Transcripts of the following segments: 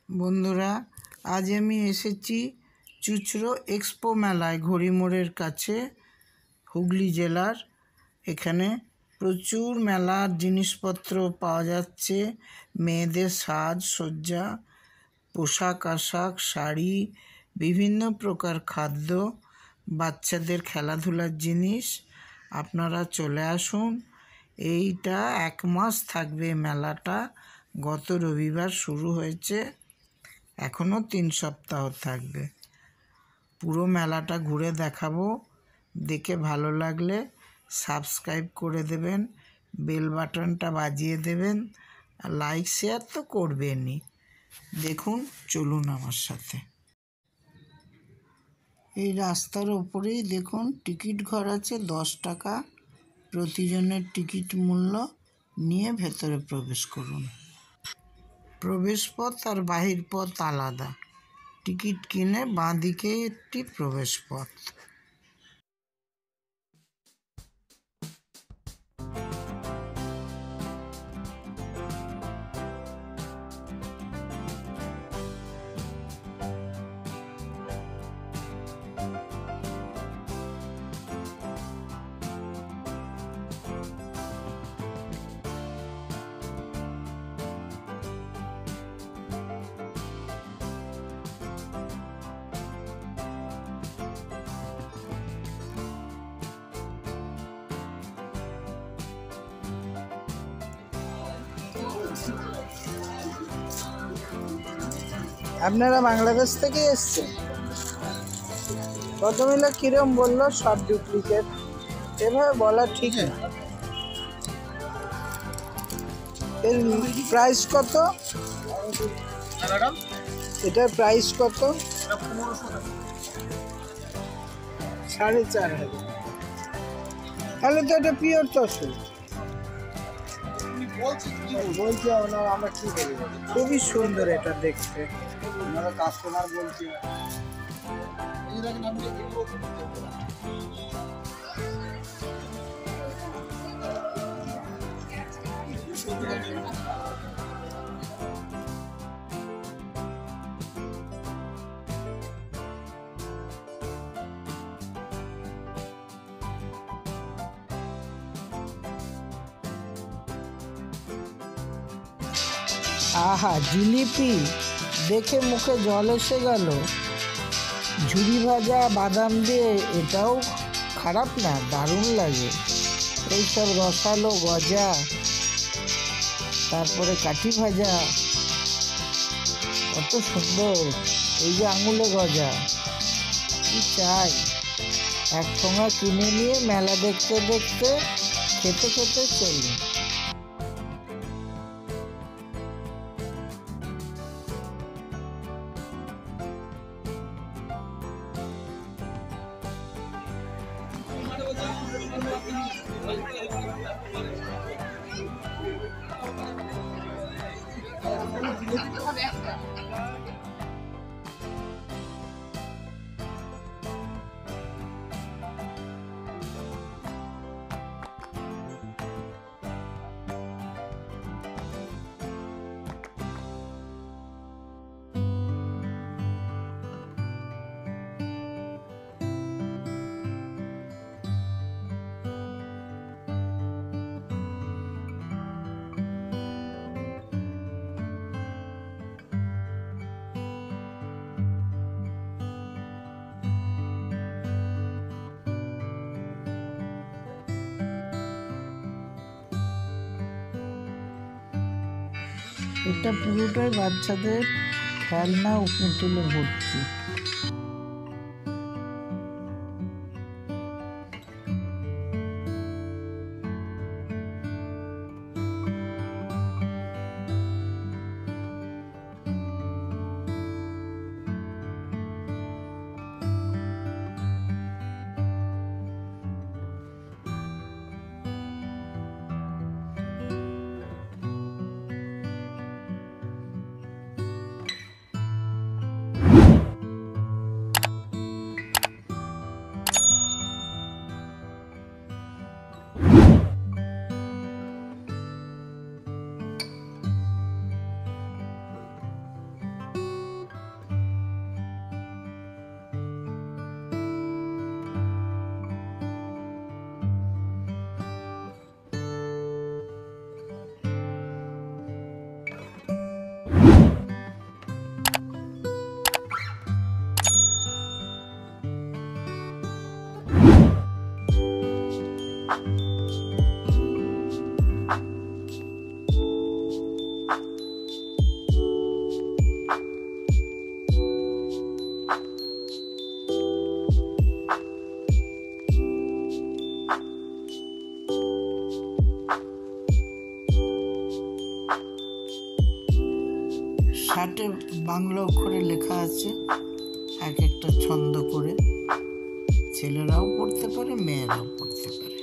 বন্ধুরা, আজ আমি এসেছি চুঁচুড়ো এক্সপো মেলায়, ঘড়িমোড়ের কাছে, হুগলি জেলার। এখানে প্রচুর মেলার জিনিসপত্র পাওয়া যাচ্ছে। মেয়েদের সাজসজ্জা, পোশাক আশাক, শাড়ি, বিভিন্ন প্রকার খাদ্য, বাচ্চাদের খেলাধুলার জিনিস। আপনারা চলে আসুন। এইটা 1 মাস থাকবে মেলাটা। গত রবিবার শুরু হয়েছে, এখনও 3 সপ্তাহ থাকবে। পুরো মেলাটা ঘুরে দেখাবো। দেখে ভালো লাগলে সাবস্ক্রাইব করে দেবেন, বেল বাটনটা বাজিয়ে দেবেন, আর লাইক শেয়ার তো করবেনই। দেখুন, চলুন আমার সাথে। এই রাস্তার ওপরেই দেখুন টিকিট ঘর আছে, 10 টাকা প্রতিজনের টিকিট মূল্য নিয়ে ভেতরে প্রবেশ করুন। প্রবেশ পথ আর বাহির পথ আলাদা। টিকিট কিনে বাঁ দিকে একটি প্রবেশ পথ। আপনারা বাংলাদেশ থেকে এসছেন? ভদ্রমহিলা কিরম বললো সব ডুপ্লিকেট, এভাবে বলা ঠিক না। এর প্রাইস কত? এটার প্রাইস কত? 4,500। তাহলে তো এটা পিওর তসর। আমরা কি করি, খুবই সুন্দর এটা দেখতে। কাস্টমার বলছে আহা, জিলিপি দেখে মুখে জল এসে গেল। ঝুরি ভাজা বাদাম দিয়ে, এটাও খারাপ না, দারুণ লাগে। এইসব রসালো গজা, তারপরে কাঠি ভাজা, কত সুন্দর। এই যে আঙুলে গজা, কি চাই। এক ঠোঙা কিনে নিয়ে মেলা দেখতে দেখতে, খেতে খেতে চলুন। এটা পুরোটাই বাচ্চাদের খেলনা ও পুতুলে ভর্তি। শার্টে বাংলা অক্ষরে লেখা আছে, এক একটা ছন্দ করে। ছেলেরাও পড়তে পারে, মেয়েরাও পড়তে পারে।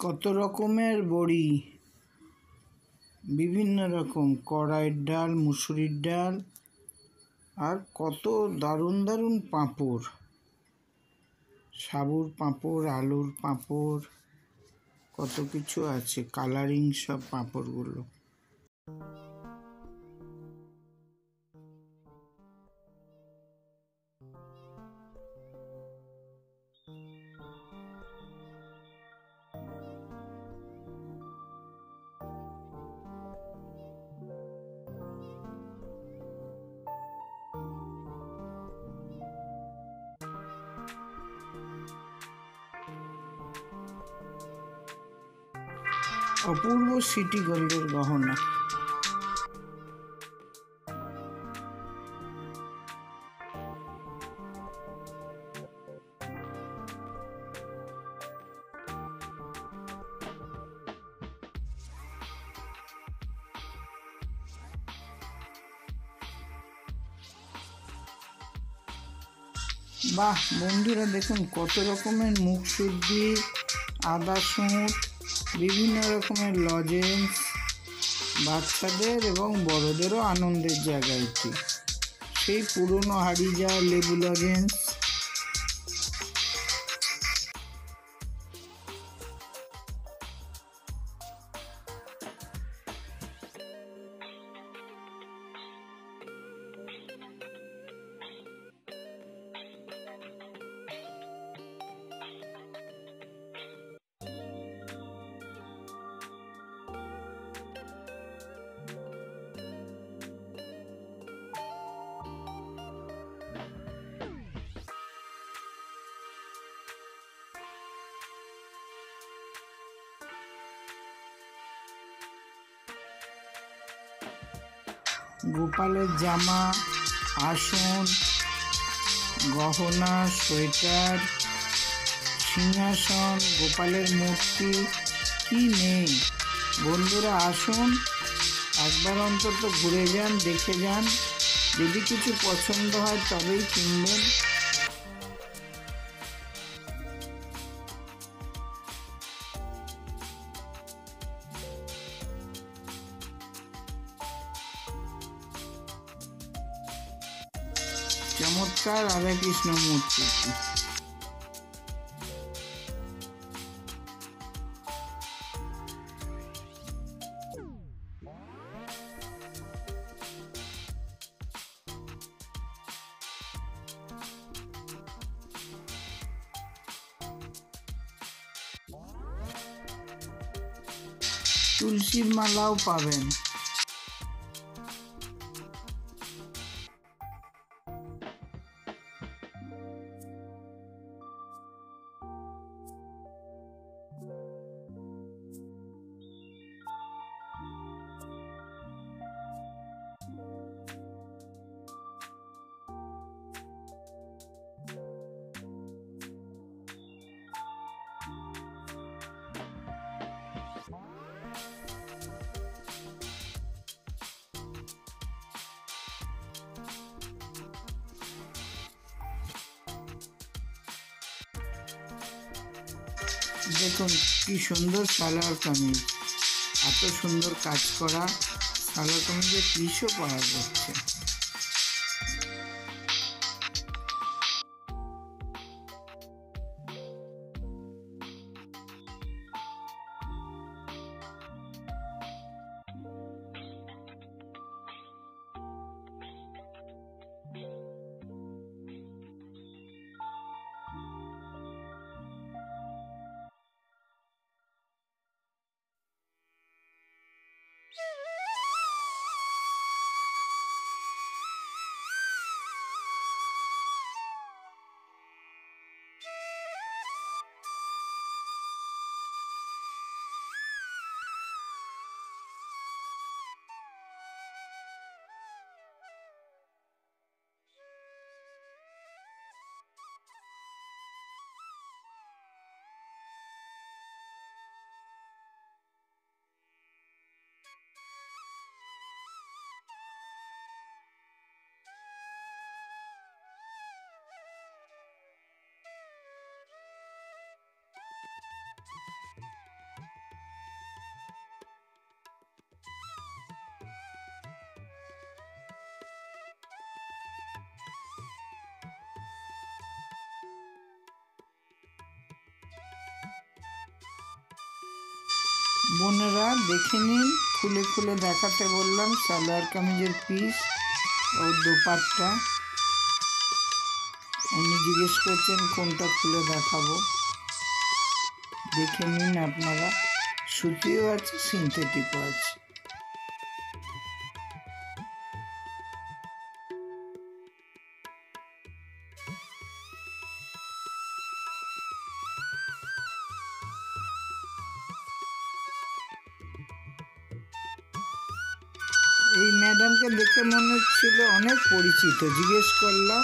কত রকমের বড়ি, বিভিন্ন রকম, কড়াইয়ের ডাল, মুসুরির ডাল, আর কত দারুণ দারুণ পাঁপড়, সাবুর পাঁপড়, আলুর পাঁপড়, কত কিছু আছে, কালারিং সব পাঁপড়গুলো। অপূর্ব সিটি গোল্ডের গহনা। বাহ বন্ধুরা, দেখুন কত রকমের মুখশুদ্ধি, আদা সুঁট, বিভিন্ন রকমের লজেন্স, বাচ্চাদের এবং বড়দেরও আনন্দের জায়গা এটি। সেই পুরনো হাড়ি যাওয়া লেবু লজেন্স, গোপালের জামা, আসন, গহনা, সোয়েটার, সিংহাসন, গোপালের মূর্তি, কি নেই। বন্ধুরা আসুন, একবার অন্তত ঘুরে যান, দেখে যান, যদি কিছু পছন্দ হয় তবেই কিনবেন। চমৎকার রাধাকৃষ্ণ মূর্তি। তুলসীর মালাও পাবেন। দেখুন কি সুন্দর সালোয়ার কামিজ, এত সুন্দর কাজ করা সালোয়ার কামিজের পিসও পাওয়া যাচ্ছে। বোনেরা দেখে নিন, খুলে খুলে দেখাতে বললাম সালোয়ার কামিজের পিস ও দোপাট্টা। উনি জিজ্ঞেস করছেন কোনটা খুলে দেখাবো, দেখে নিন আপনারা। সুতিও আছে, সিনথেটিকও আছে। এই ম্যাডামকে দেখে মনে হচ্ছিল অনেক পরিচিত, জিজ্ঞেস করলাম,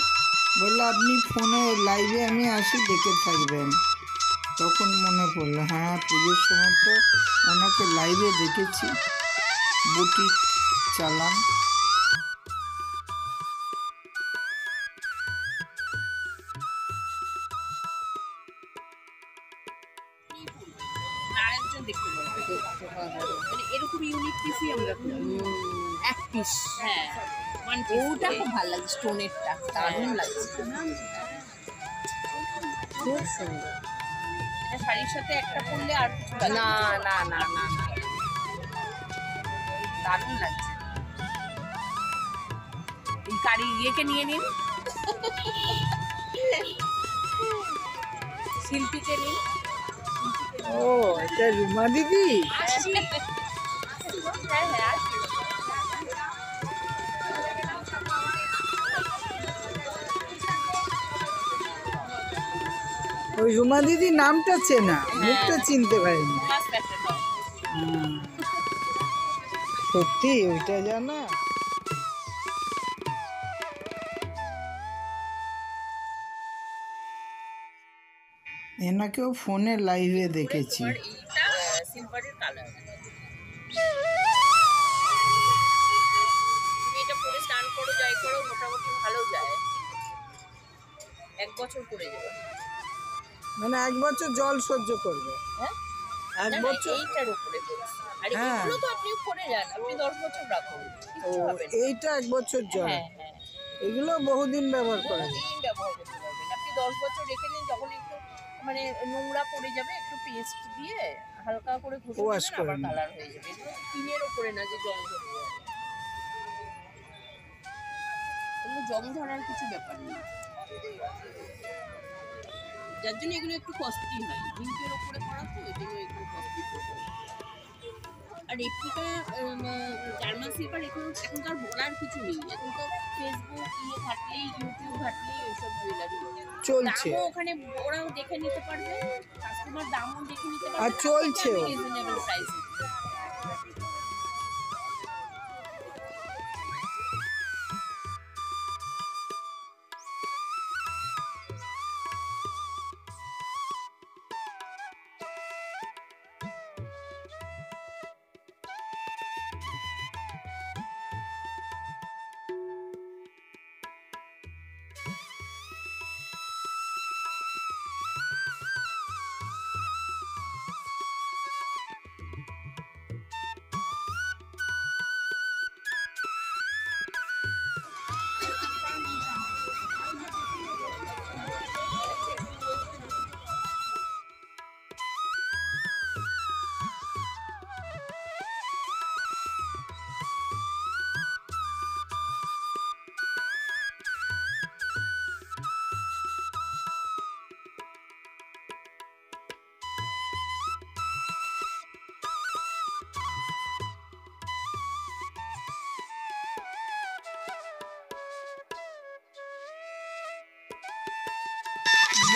বললো আপনি ফোনে লাইভে আমি আসি, দেখে থাকবেন। তখন মনে পড়লো, হ্যাঁ পুজোর সময় তো ওনাকে লাইভে দেখেছি, বুটিক চালান। এরকম ইউনিক পিসই আমরা এক পিস। হ্যাঁ, ওটা খুব ভালো লাগছে, স্টোনেরটা দারুণ লাগছে, খুব সুন্দর। এটা শাড়ির সাথে একটা পরলে আর কিছু না না না না না, দারুণ লাগছে। এই কারি ইয়েকে নিয়ে নিন, শিল্পীকে নিন। ও, এটা রুমা দিদি। হ্যাঁ হ্যাঁ, ওই রুমা দিদি নামটা চেনা, মুখটা চিনতে পারিনি। সত্যি ওইটা জানা। এনাকেও ফোনে লাইভে দেখেছি। সিলভারের কালার, এটা পরে স্নান করো, যাই করো, মোটামুটি ভালো যায়, 1 বছর করে যাবে। মানে 1 বছর জল সহ্য করবে। হ্যাঁ, 1 বছর এইটার উপরে বলছি। আর এগুলো তো আপনি করে যান, আপনি 10 বছর রাখুন, কিছু হবে না। এইটা 1 বছর জল। হ্যাঁ হ্যাঁ, এগুলো বহুদিন ব্যবহার করা যায়। বহুদিন ব্যবহার করতে পারবেন আপনি, 10 বছর রেখে নিন। যখন একটু মানে নোংরা পড়ে যাবে, একটু পেস্ট দিয়ে হালকা করে ঘষে দেবেন, আবার কালার হয়ে যাবে। এগুলো স্কিনের ওপরে না যে জং ধরে যাবে, এগুলো জং ধরার কিছু ব্যাপার নেই, যার জন্য এগুলো একটু কস্টলি হয়। জিঙ্কের ওপরে করা তো, ওই জন্য এগুলো কস্টলি পড়বে। আর রেপ্লিকা জার্মান সিলভার এখন তো আর বলার কিছু নেই। এখন তো ফেসবুক ঘাটলেই, ইউটিউব ঘাটলেই ওইসব জুয়েলারি চলছে। দামও ওখানে ওরাও দেখে নিতে পারবে, কাস্টমার দামও দেখে নিতে পারবে, আর চলছে রিজনেবল প্রাইসে।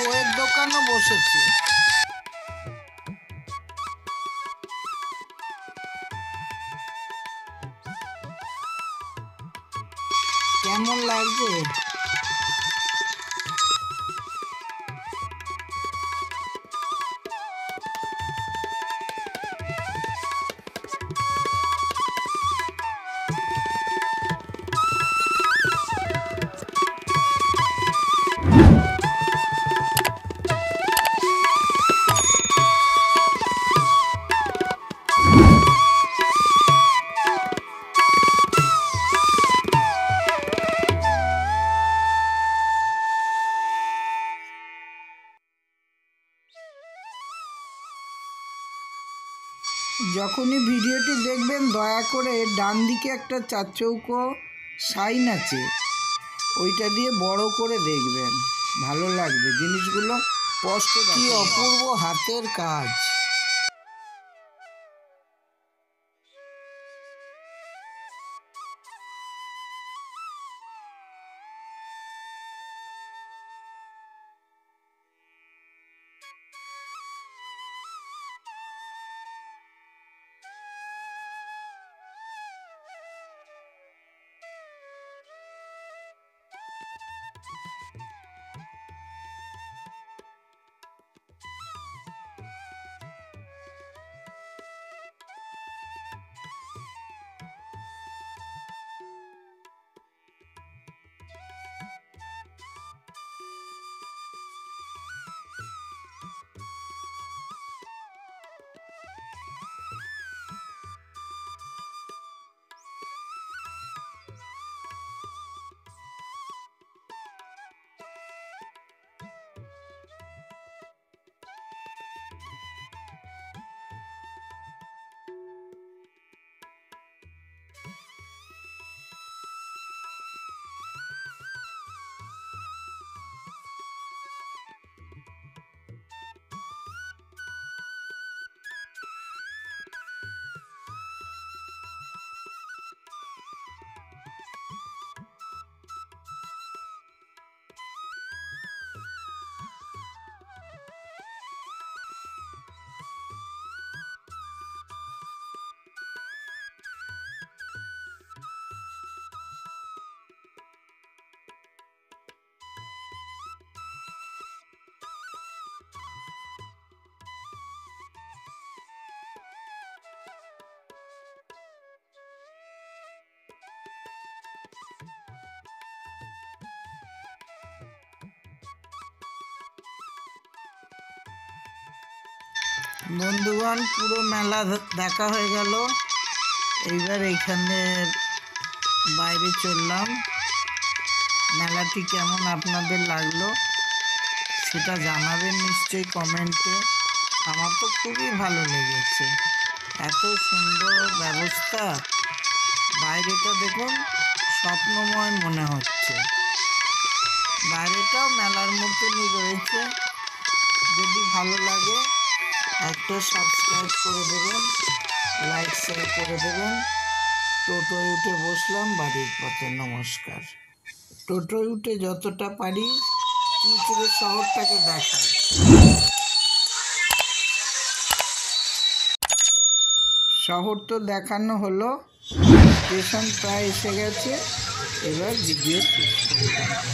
বইয়ের দোকানও বসেছে। কেমন লাগছে? যখনই ভিডিওটি দেখবেন দয়া করে ডান দিকে একটা চারচৌকো সাইন আছে, ওইটা দিয়ে বড় করে দেখবেন, ভালো লাগবে জিনিসগুলো স্পষ্ট। কি অপূর্ব হাতের কাজ! বন্ধুগণ, পুরো মেলা দেখা হয়ে গেল। এইবার এইখানে বাইরে চললাম। মেলাটি কেমন আপনাদের লাগলো সেটা জানাবেন নিশ্চয়ই কমেন্টে। আমার তো খুবই ভালো লেগেছে, এত সুন্দর ব্যবস্থা। বাইরেটা দেখুন, স্বপ্নময় মনে হচ্ছে। বাইরেটাও মেলার মতনই রয়েছে। যদি ভালো লাগে একটা সাবস্ক্রাইব করে দেবেন, লাইক শেয়ার করে দেবেন। টোটোয় উঠে বসলাম বাড়ির পথে। নমস্কার। টোটোয় উঠে যতটা পারি চুচুড়ে শহরটাকে দেখাই। শহর তো দেখানো হলো, স্টেশন প্রায় এসে গেছে। এবার ভিডিও শেষ করলাম।